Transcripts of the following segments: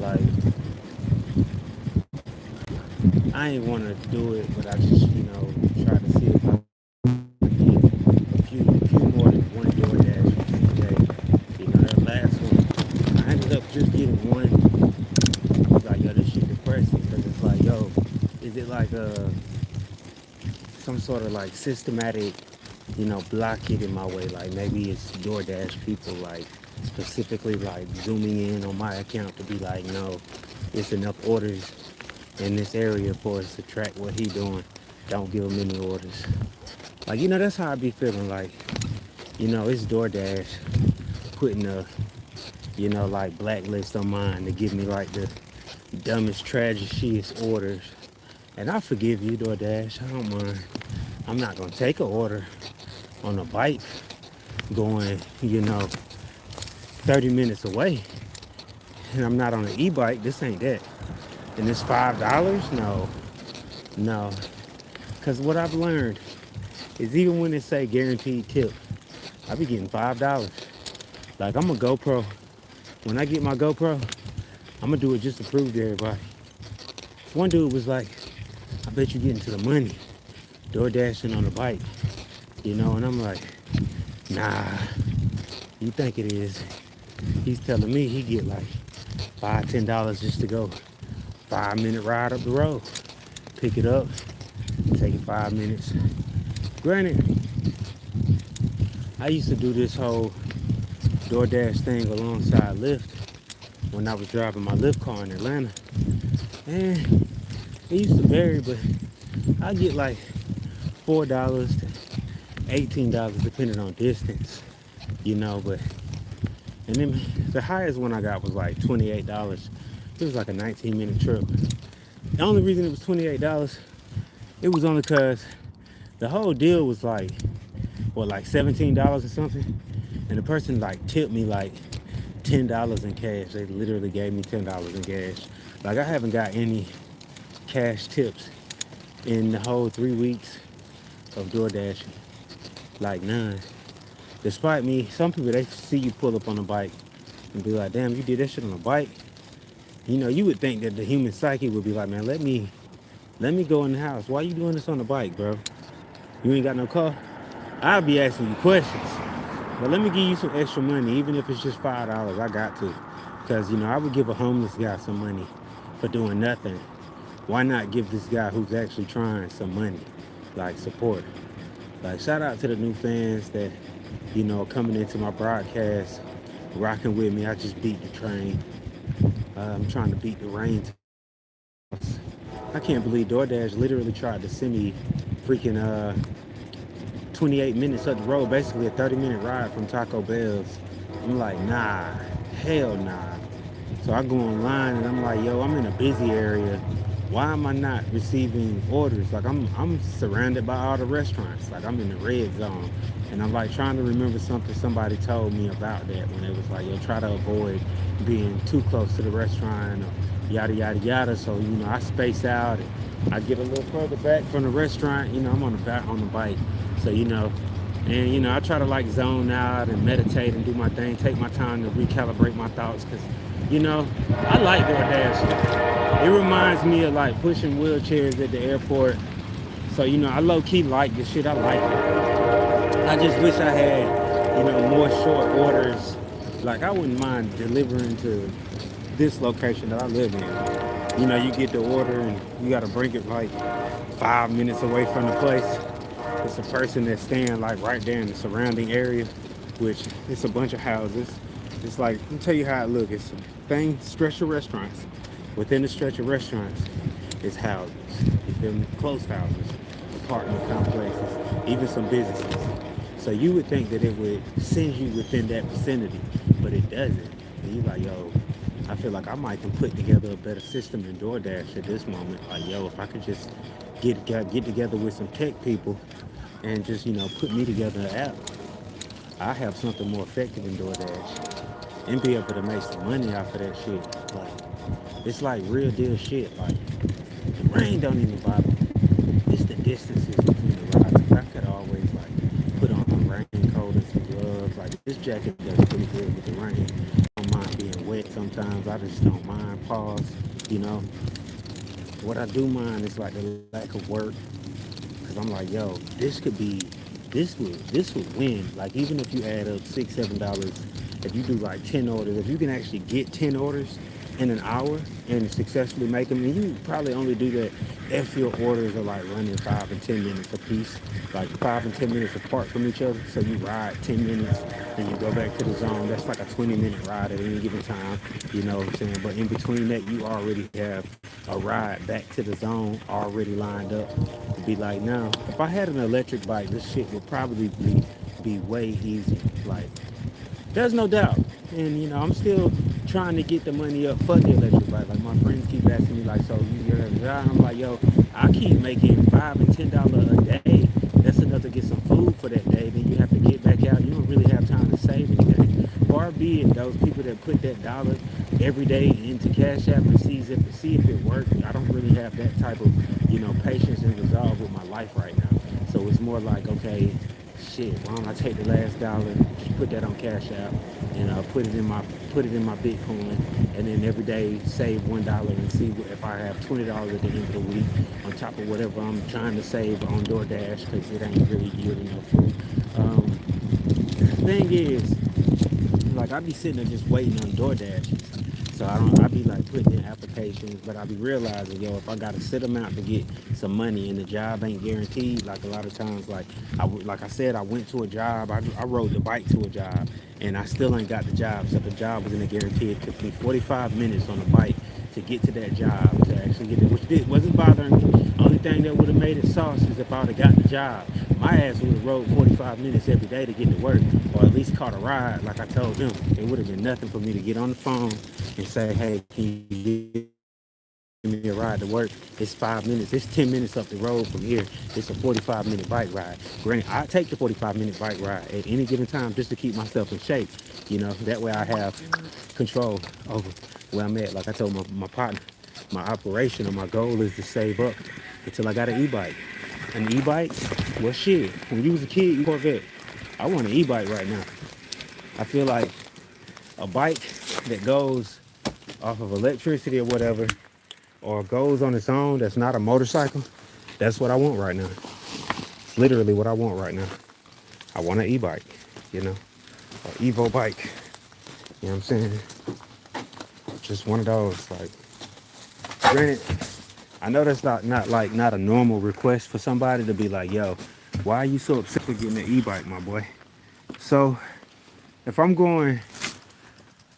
like I ain't want to do it, but I just try to see if I can get a few more than one DoorDash a day. That last one, I ended up just getting one. I was like, yo, this shit depressing because it's like, yo, is it like some sort of like systematic, blockade in my way? Like maybe it's DoorDash people like specifically like zooming in on my account to be like, no, it's enough orders in this area for us to track what he doing. Don't give him any orders. Like, that's how I be feeling like, it's DoorDash putting a, like blacklist on mine to give me like the dumbest, tragiciest orders. And I forgive you, DoorDash. I don't mind. I'm not gonna take an order on a bike going, 30 minutes away. And I'm not on an e-bike. This ain't that. And it's $5? No. No. Cause what I've learned is even when they say guaranteed tip, I be getting $5. Like I'm a GoPro. When I get my GoPro, I'm gonna do it just to prove to everybody. One dude was like, I bet you getting to the money, door dashing on a bike, and I'm like, nah, you think it is. He's telling me he get like $5, $10 just to go 5-minute ride up the road. Pick it up, take it 5 minutes. Granted, I used to do this whole DoorDash thing alongside Lyft when I was driving my Lyft car in Atlanta. And it used to vary, but I get like $4 to $18 depending on distance, but and then the highest one I got was like $28. It was like a 19-minute trip. The only reason it was $28, it was only because the whole deal was like, like $17 or something. And the person like tipped me like $10 in cash. They literally gave me $10 in cash. Like I haven't got any cash tips in the whole 3 weeks of DoorDashing. Like none. Despite me, some people, they see you pull up on a bike and be like, damn, you did that shit on a bike? You would think that the human psyche would be like, man, let me go in the house. Why you doing this on the bike, bro? You ain't got no car? I'll be asking you questions. But let me give you some extra money, even if it's just $5. I got to. Because, I would give a homeless guy some money for doing nothing. Why not give this guy who's actually trying some money? Like, support. Like, shout out to the new fans that, coming into my broadcast, rocking with me. I just beat the train. I'm trying to beat the rain to my house. I can't believe DoorDash literally tried to send me freaking 28 minutes up the road, basically a 30-minute ride from Taco Bell's. I'm like, nah, hell nah. So I go online and I'm like, yo, I'm in a busy area. Why am I not receiving orders? Like I'm surrounded by all the restaurants. Like I'm in the red zone. And I'm like trying to remember something somebody told me about that when it was like, yo, try to avoid being too close to the restaurant or yada, yada, yada. So, I space out and I get a little further back from the restaurant. I'm on the bike. So, and, I try to like zone out and meditate and do my thing, take my time to recalibrate my thoughts because, I like DoorDash. It reminds me of like pushing wheelchairs at the airport. So, I low key like this shit. I like it. I just wish I had, more short orders. Like I wouldn't mind delivering to this location that I live in. You get the order and you got to bring it like 5 minutes away from the place. It's a person that's staying like right there in the surrounding area, which it's a bunch of houses. It's like, let me tell you how it looks. It's a stretch of restaurants. Within the stretch of restaurants, it's houses. You feel me? Close houses, apartment complexes, even some businesses. So you would think that it would send you within that vicinity, but it doesn't. And you're like, yo, I feel like I might can put together a better system than DoorDash at this moment. Like, yo, if I could just get together with some tech people and just, put me together an app, I have something more effective than DoorDash and be able to make some money off of that shit. Like, it's like real deal shit. Like, the rain don't even bother me. It's the distances between the rides. I could always like put on a raincoat and some gloves. Like this jacket does pretty good with the rain. I don't mind being wet. Sometimes I just don't mind. Pause. You know, what I do mind is like the lack of work, because I'm like, yo, this could be, this would win. Like even if you add up $6, $7, if you do like 10 orders, if you can actually get 10 orders in an hour and successfully make them, and you probably only do that if your orders are like running 5 and 10 minutes a piece, like 5 and 10 minutes apart from each other. So you ride 10 minutes, then you go back to the zone. That's like a 20-minute ride at any given time. You know what I'm saying? But in between that, you already have a ride back to the zone already lined up. Be like, now, if I had an electric bike, this shit would probably be way easier. Like, there's no doubt. And I'm still trying to get the money up for the electric bike. Like my friends keep asking me, like, so you have a job? I'm like, yo, I keep making $5 and $10 a day. That's enough to get some food for that day. Then you have to get back out. You don't really have time to save anything. Far be it those people that put that dollar every day into Cash App and see if it works. I don't really have that type of patience and resolve with my life right now. So it's more like, okay, shit, why don't I take the last dollar, put that on Cash App, and put it in my Bitcoin, and then every day save $1 and see if I have $20 at the end of the week on top of whatever I'm trying to save on DoorDash because it ain't really yielding no food. The thing is, like I be sitting there just waiting on DoorDash. So I be like putting in applications, but I be realizing, yo, if I got a set amount to get some money and the job ain't guaranteed, like a lot of times, like I said, I went to a job, I rode the bike to a job, and I still ain't got the job. So the job wasn't a guarantee. It took me 45 minutes on the bike to get to that job to actually get it, which wasn't bothering me. Only thing that would have made it sauce is if I would have got the job. My ass would have rode 45 minutes every day to get to work, or at least caught a ride. Like I told them, it would have been nothing for me to get on the phone and say, hey, can you give me a ride to work? It's 5 minutes. It's 10 minutes up the road from here. It's a 45-minute bike ride. Granted, I take the 45-minute bike ride at any given time just to keep myself in shape. That way I have control over where I'm at. Like I told my partner, my operation or my goal is to save up until I got an e-bike. An e-bike, well, shit. When you was a kid, you Corvette. I want an e-bike right now. I feel like a bike that goes off of electricity or whatever, or goes on its own, that's not a motorcycle. That's what I want right now. It's literally what I want right now. I want an e-bike, you know, or Evo bike. You know what I'm saying? Just one of those. Like, granted, I know that's not a normal request for somebody to be like, yo, why are you so upset for getting an e-bike, my boy? So if I'm going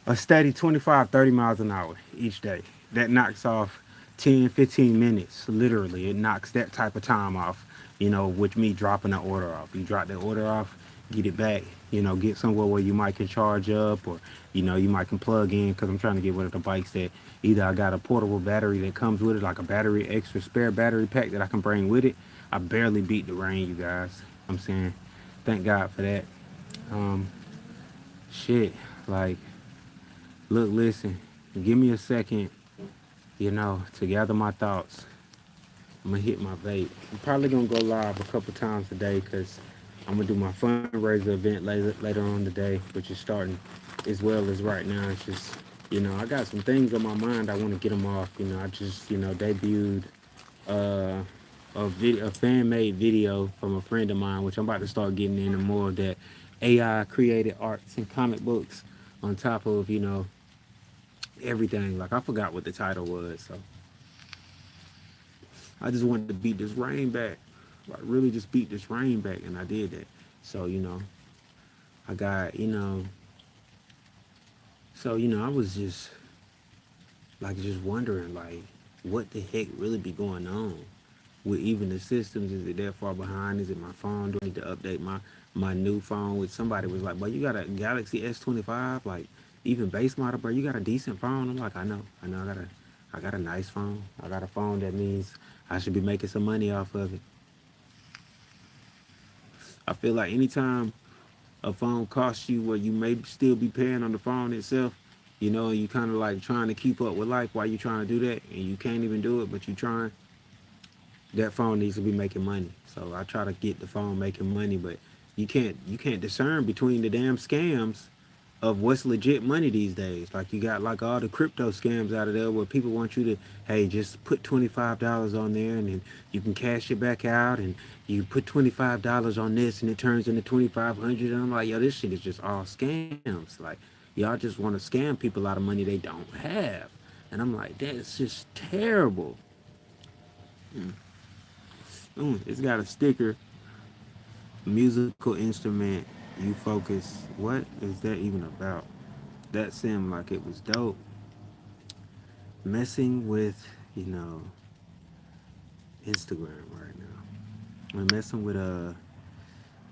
a steady 25, 30 miles an hour each day, that knocks off 10, 15 minutes. Literally, it knocks that type of time off, with me dropping the order off. You drop the order off, get it back, get somewhere where you might can charge up, or, you might can plug in, because I'm trying to get one of the bikes that either I got a portable battery that comes with it, like a battery, extra spare battery pack that I can bring with it. I barely beat the rain, you guys. I'm saying, thank God for that. Um, shit, like, look, listen, give me a second, to gather my thoughts. I'm gonna hit my vape. I'm probably gonna go live a couple times today because I'm gonna do my fundraiser event later on today, which is starting as well as right now. It's just, I got some things on my mind. I want to get them off. I just, debuted uh, a fan made video from a friend of mine, which I'm about to start getting into more of that AI created arts and comic books on top of, everything. Like I forgot what the title was, so I just wanted to beat this rain back. Like really just beat this rain back, and I did that. So I got I was just just wondering like what the heck really be going on with even the systems. Is it that far behind? Is it my phone? Do I need to update my new phone? Which somebody was like, "But you got a Galaxy S25, like even base model, bro. You got a decent phone." I'm like, I know, I got a nice phone. I got a phone that means I should be making some money off of it. I feel like anytime a phone costs you what you may still be paying on the phone itself, you kind of like trying to keep up with life while you trying to do that, and you can't even do it, but you trying. That phone needs to be making money. So I try to get the phone making money, but you can't discern between the damn scams of what's legit money these days. Like you got like all the crypto scams out of there where people want you to, hey, just put $25 on there and then you can cash it back out, and you put $25 on this and it turns into 2,500. And I'm like, yo, this shit is just all scams. Like y'all just want to scam people out of money they don't have. And I'm like, that's just terrible. It's got a sticker, musical instrument, you focus. What is that even about? That seemed like it was dope. Messing with, you know, Instagram right now. I'm messing with the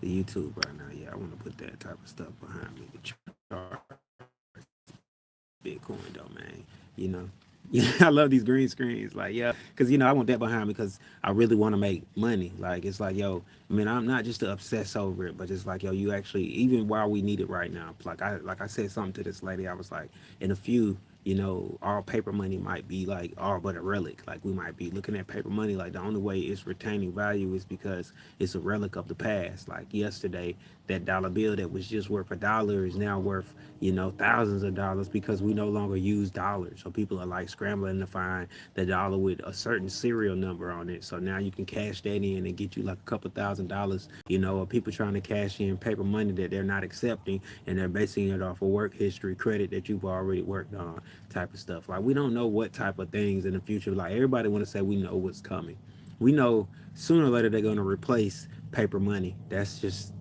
YouTube right now. Yeah, I want to put that type of stuff behind me. The charts, Bitcoin domain, you know. Yeah, I love these green screens. Like, yeah, because I want that behind me because I really want to make money. Like, it's like, yo, I mean, I'm not just to obsess over it, but it's like, yo, you actually, even while we need it right now, like I said something to this lady. I was like, in a few, all paper money might be like all but a relic. Like we might be looking at paper money like the only way it's retaining value is because it's a relic of the past. Like yesterday, that dollar bill that was just worth $1 is now worth, thousands of dollars because we no longer use dollars. So people are like scrambling to find the dollar with a certain serial number on it. So now you can cash that in and get you like a couple $1,000, or people trying to cash in paper money that they're not accepting and they're basing it off of work history credit that you've already worked on type of stuff. Like we don't know what type of things in the future. Like everybody want to say we know what's coming. We know sooner or later they're going to replace paper money. It's just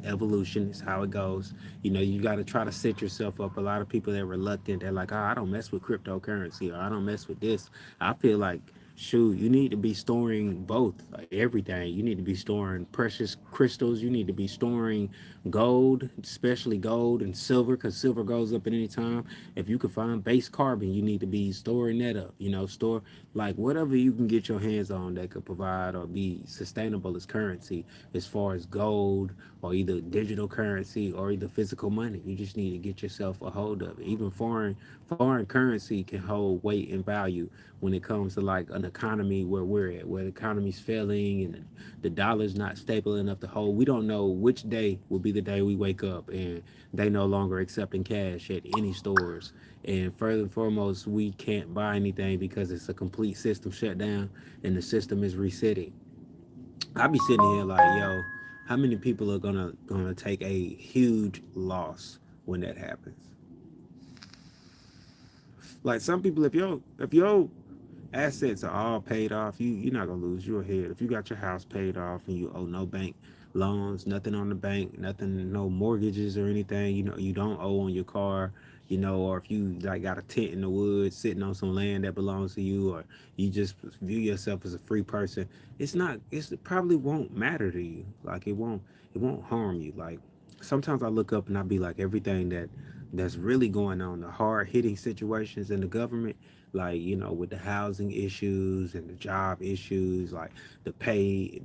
evolution. It's how it goes. You got to try to set yourself up. A lot of people that are reluctant. They're like, oh, I don't mess with cryptocurrency or I don't mess with this. I feel like shoot, you need to be storing both, like everything. You need to be storing precious crystals. You need to be storing gold, especially gold and silver, because silver goes up at any time. If you can find base carbon, you need to be storing that up. Store like whatever you can get your hands on that could provide or be sustainable as currency, as far as gold or either digital currency or either physical money. You just need to get yourself a hold of it. Even foreign currency can hold weight and value when it comes to like an economy where we're at, where the economy's failing and the dollar's not stable enough to hold. We don't know which day will be the day we wake up and they no longer accepting cash at any stores. And further and foremost, we can't buy anything because it's a complete system shutdown and the system is resetting. I be sitting here like, yo, how many people are gonna take a huge loss when that happens? Like some people, if your assets are all paid off, you're not gonna lose your head. If you got your house paid off and you owe no bank loans, nothing on the bank, nothing, no mortgages or anything, you don't owe on your car, or if you like got a tent in the woods sitting on some land that belongs to you, or you just view yourself as a free person, it probably won't matter to you. Like it won't harm you. Like sometimes I look up and I be like everything that's really going on, the hard hitting situations in the government, like with the housing issues and the job issues, like the pay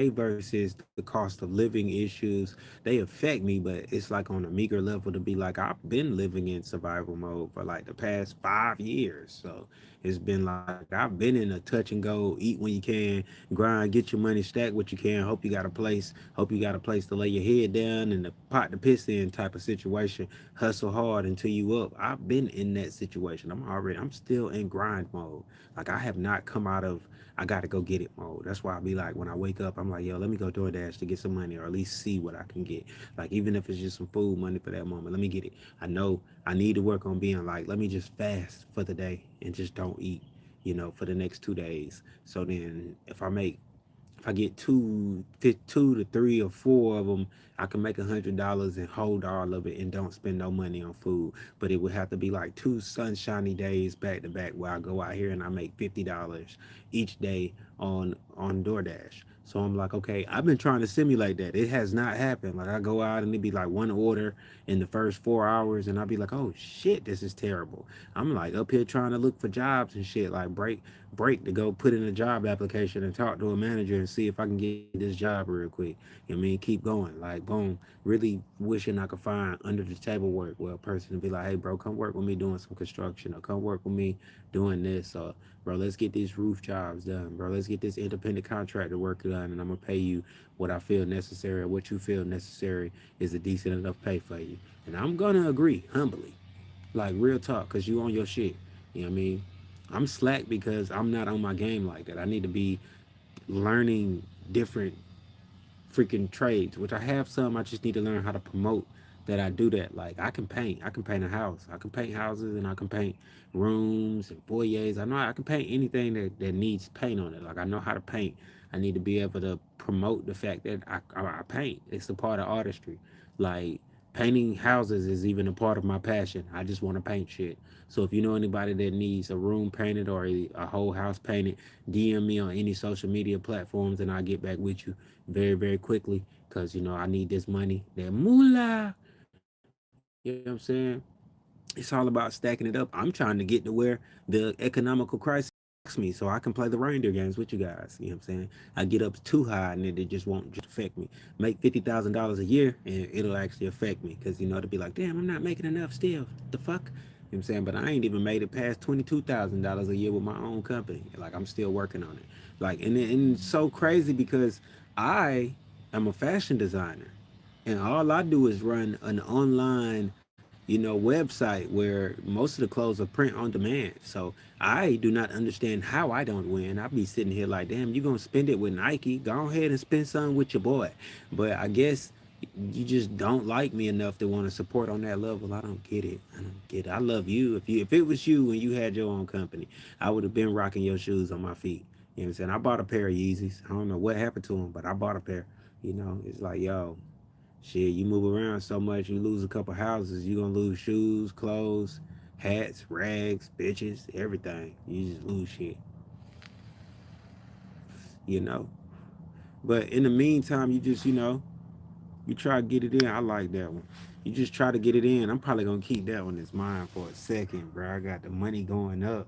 versus the cost of living issues, they affect me, but it's like on a meager level to be like I've been living in survival mode for like the past 5 years. So it's been like I've been in a touch and go, eat when you can, grind, get your money, stack what you can, hope you got a place to lay your head down and the pot to piss in type of situation. Hustle hard until you up. I've been in that situation. I'm still in grind mode. Like I have not come out of I gotta go get it mode. That's why I be like when I wake up, I'm like, yo, let me go DoorDash to get some money or at least see what I can get. Like even if it's just some food money for that moment, let me get it. I know I need to work on being like, let me just fast for the day and just don't eat, for the next 2 days. So then if I get two to three or four of them, I can make $100 and hold all of it and don't spend no money on food. But it would have to be like two sunshiny days back to back where I go out here and I make $50 each day on DoorDash. So I'm like, okay, I've been trying to simulate that. It has not happened. Like I go out and it'd be like one order in the first 4 hours, and I'd be like, oh shit, this is terrible. I'm like up here trying to look for jobs and shit, like break to go put in a job application and talk to a manager and see if I can get this job real quick. You know what I mean? Keep going. Like, boom. Really wishing I could find under the table work where a person would be like, hey, bro, come work with me doing some construction, or come work with me doing this, or bro, let's get these roof jobs done, bro. Let's get this independent contractor work done, and I'm gonna pay you what I feel necessary, or what you feel necessary is a decent enough pay for you. And I'm gonna agree humbly, like real talk, cause you on your shit. You know what I mean? I'm slack because I'm not on my game like that. I need to be learning different freaking trades, which I have some. I just need to learn how to promote that I do that. Like I can paint. I can paint a house. I can paint houses, and I can paint rooms and foyers. I know I can paint anything that needs paint on it. Like I know how to paint. I need to be able to promote the fact that I paint. It's a part of artistry. Like painting houses is even a part of my passion. I just want to paint shit. So if you know anybody that needs a room painted or a whole house painted, DM me on any social media platforms, and I'll get back with you very, very quickly. Cause I need this money, that moolah. You know what I'm saying? It's all about stacking it up. I'm trying to get to where the economical crisis me so I can play the reindeer games with you guys. You know what I'm saying? I get up too high and it just won't just affect me. Make $50,000 a year and it'll actually affect me because it'll be like, damn, I'm not making enough still. The fuck? You know what I'm saying? But I ain't even made it past $22,000 a year with my own company. Like I'm still working on it. Like and it's so crazy because I am a fashion designer and all I do is run an online website where most of the clothes are print on demand. So I do not understand how I don't win. I be sitting here like, damn, you gonna spend it with Nike? Go ahead and spend some with your boy. But I guess you just don't like me enough to want to support on that level. I don't get it. I don't get it. I love you. If it was you and you had your own company, I would have been rocking your shoes on my feet. You know what I'm saying? I bought a pair of Yeezys. I don't know what happened to them, but I bought a pair. It's like, yo, shit, you move around so much, you lose a couple houses, you gonna lose shoes, clothes, hats, rags, bitches, everything. You just lose shit, you know. But in the meantime, you just, you try to get it in. I like that one. You just try to get it in. I'm probably gonna keep that one as mine for a second, bro. I got the money going up.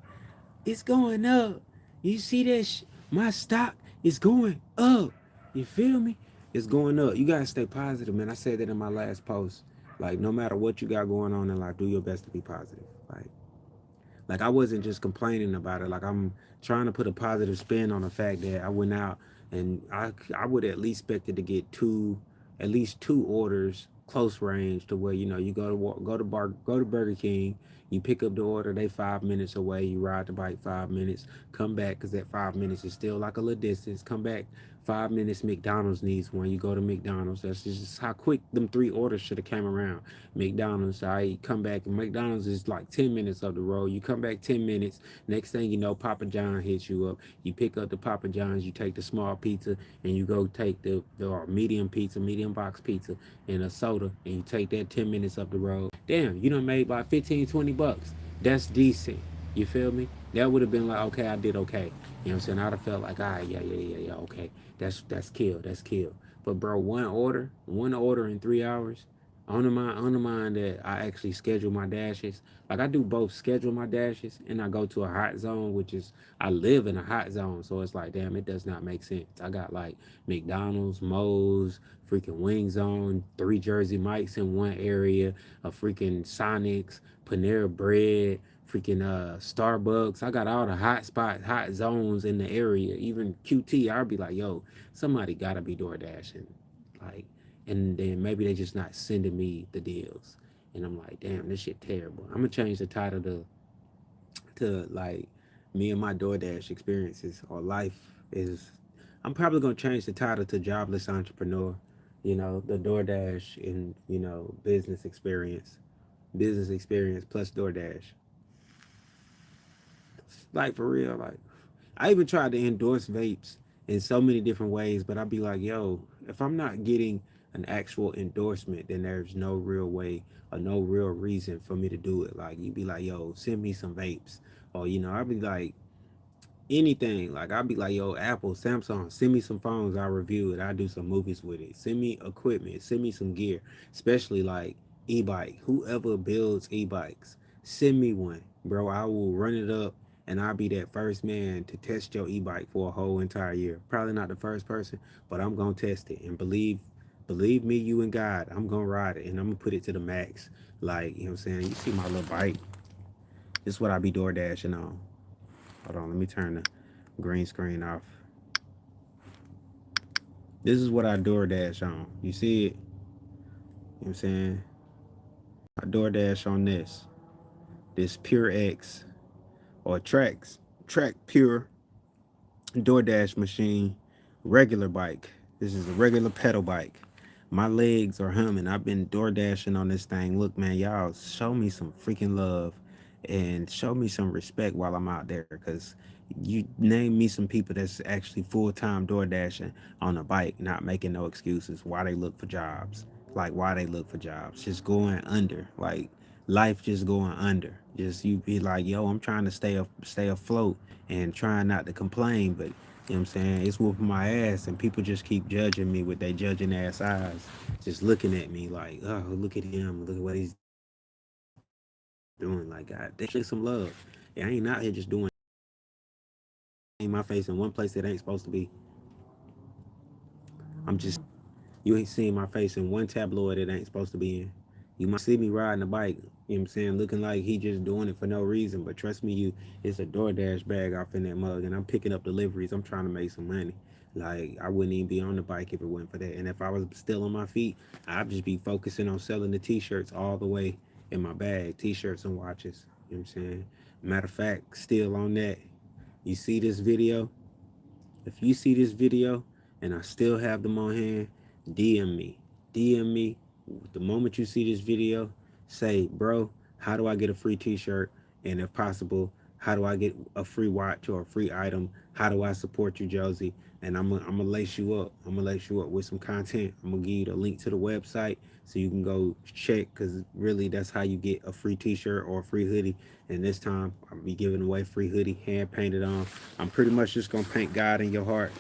It's going up. You see that? My stock is going up. You feel me? It's going up. You gotta stay positive, man. I said that in my last post. Like, no matter what you got going on in life, do your best to be positive. Like I wasn't just complaining about it. Like I'm trying to put a positive spin on the fact that I went out and I would at least expect it to get at least two orders close range to where you go to Burger King, you pick up the order, they 5 minutes away, you ride the bike 5 minutes, come back because that 5 minutes is still like a little distance. Come back 5 minutes. McDonald's needs one. You go to McDonald's. That's just how quick them three orders should have came around. McDonald's, I come back and McDonald's is like 10 minutes up the road. You come back 10 minutes. Next thing you know, Papa John hits you up. You pick up the Papa John's. You take the small pizza and you go take the medium pizza, medium box pizza, and a soda, and you take that 10 minutes up the road. Damn, you done made about 15, $20. That's decent. You feel me? That would have been like, okay, I did okay. You know what I'm saying? I'd have felt like, all right, yeah, okay. That's kill. That's kill. But bro, one order in 3 hours. On the mind that I actually schedule my dashes. Like I do both schedule my dashes and I go to a hot zone, which is I live in a hot zone. So it's like, damn, it does not make sense. I got like McDonald's, Moe's, freaking Wing Zone, three Jersey Mikes in one area, a freaking Sonics, Panera Bread, freaking Starbucks. I got all the hot spots, hot zones in the area. Even QT, I'll be like, yo, somebody gotta be door dashing. Like, and then maybe they just not sending me the deals. And I'm like, damn, this shit terrible. I'm gonna change the title to like me and my DoorDash experiences or life is. I'm probably gonna change the title to Jobless Entrepreneur. The DoorDash and business experience plus DoorDash. Like for real, like I even tried to endorse vapes in so many different ways, but I'd be like, yo, if I'm not getting an actual endorsement, then there's no real way or no real reason for me to do it. Like you'd be like, yo, send me some vapes. Or, I'd be like, anything. Like I'd be like, yo, Apple, Samsung, send me some phones. I'll review it. I'll do some movies with it. Send me equipment. Send me some gear. Especially like e-bike. Whoever builds e-bikes, send me one. Bro, I will run it up and I'll be that first man to test your e-bike for a whole entire year. Probably not the first person, but I'm gonna test it. And believe me, you and God, I'm gonna ride it and I'm gonna put it to the max. Like, you know what I'm saying? You see my little bike. This is what I be door dashing on. Hold on, let me turn the green screen off. This is what I door dash on. You see it? You know what I'm saying? I door dash on this Pure X or Track Pure DoorDash machine, regular bike. This is a regular pedal bike. My legs are humming. I've been door dashing on this thing. Look, man, y'all show me some freaking love and show me some respect while I'm out there. Cause you name me some people that's actually full time door dashing on a bike, not making no excuses. Why they look for jobs? Like why they look for jobs? Just going under. Like life just going under. Just you be like, yo, I'm trying to stay afloat and trying not to complain, but you know what I'm saying? It's whooping my ass, and people just keep judging me with their judging ass eyes, just looking at me like, oh, look at him, look at what he's doing. Like, God, they show some love. Yeah, I ain't out here just doing. See my face in one place that ain't supposed to be. I'm just You ain't seen my face in one tabloid it ain't supposed to be in. You might see me riding a bike, you know what I'm saying, looking like he just doing it for no reason. But trust me, it's a DoorDash bag off in that mug, and I'm picking up deliveries. I'm trying to make some money. Like, I wouldn't even be on the bike if it wasn't for that. And if I was still on my feet, I'd just be focusing on selling the t-shirts all the way in my bag, t-shirts and watches. You know what I'm saying? Matter of fact, still on that, you see this video? If you see this video and I still have them on hand, DM me. DM me. The moment you see this video, say, bro, how do I get a free t-shirt? And if possible, how do I get a free watch or a free item? How do I support you, Josie? And I'm gonna lace you up. I'm gonna lace you up with some content. I'm gonna give you the link to the website so you can go check, because really that's how you get a free t-shirt or a free hoodie. And this time I'll be giving away free hoodie, hand painted on. I'm pretty much just gonna paint God in your heart.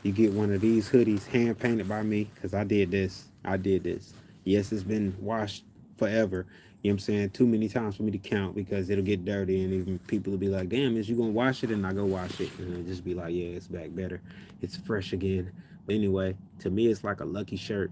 You get one of these hoodies hand painted by me, because I did this. I did this. Yes, it's been washed forever. You know what I'm saying? Too many times for me to count, because it'll get dirty and even people will be like, damn, is you gonna wash it? And I go wash it. And it'll just be like, yeah, it's back better. It's fresh again. But anyway, to me it's like a lucky shirt.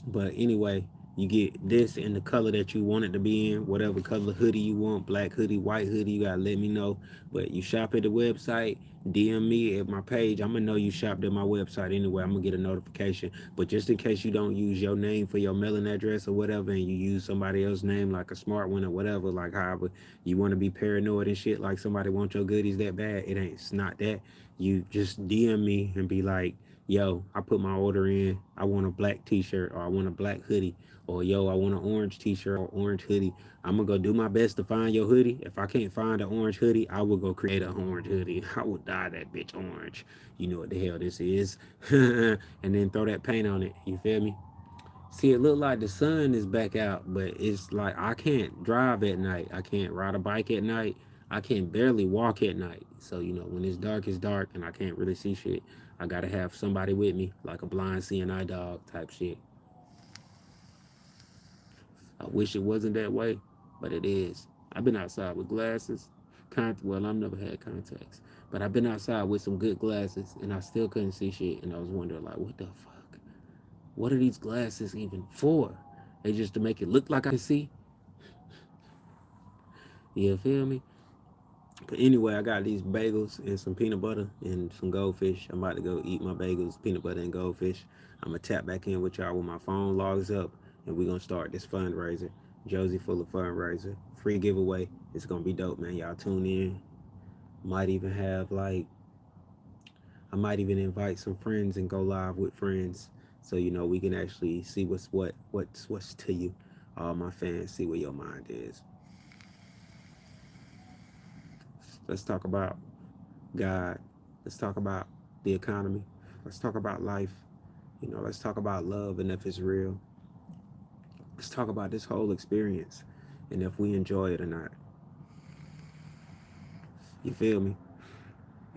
But anyway, you get this in the color that you want it to be in, whatever color hoodie you want, black hoodie, white hoodie, you gotta let me know. But you shop at the website, DM me at my page. I'm gonna know you shopped at my website anyway. I'm gonna get a notification. But just in case you don't use your name for your mailing address or whatever, and you use somebody else's name, like a smart one or whatever, like however you want to be paranoid and shit, like somebody wants your goodies that bad, it's not that. You just DM me and be like, yo, I put my order in. I want a black t-shirt, or I want a black hoodie, or yo, I want an orange t-shirt or orange hoodie. I'm gonna go do my best to find your hoodie. If I can't find an orange hoodie, I will go create an orange hoodie. I will dye that bitch orange. You know what the hell this is. And then throw that paint on it. You feel me? See, it look like the sun is back out, but it's like I can't drive at night. I can't ride a bike at night. I can barely walk at night. So, when it's dark and I can't really see shit. I gotta have somebody with me, like a blind seeing eye dog type shit. I wish it wasn't that way, but it is. I've been outside with glasses. Well, I've never had contacts, but I've been outside with some good glasses, and I still couldn't see shit. And I was wondering, like, what the fuck? What are these glasses even for? They just to make it look like I can see. You feel me? But anyway, I got these bagels and some peanut butter and some goldfish. I'm about to go eat my bagels, peanut butter, and goldfish. I'm gonna tap back in with y'all when my phone logs up, and we're gonna start this fundraiser. Josie Full of Fundraiser. Free giveaway. It's gonna be dope, man. Y'all tune in. Might even have I might even invite some friends and go live with friends, so we can actually see what's to you. All my fans, see where your mind is. Let's talk about God. Let's talk about the economy. Let's talk about life. Let's talk about love and if it's real. Let's talk about this whole experience and if we enjoy it or not. You feel me?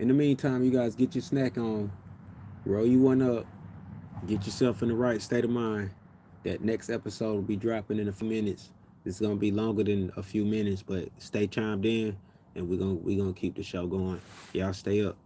In the meantime, you guys get your snack on, roll you one up, get yourself in the right state of mind. That next episode will be dropping in a few minutes. It's gonna be longer than a few minutes, but stay chimed in. and we're gonna keep the show going. Y'all stay up.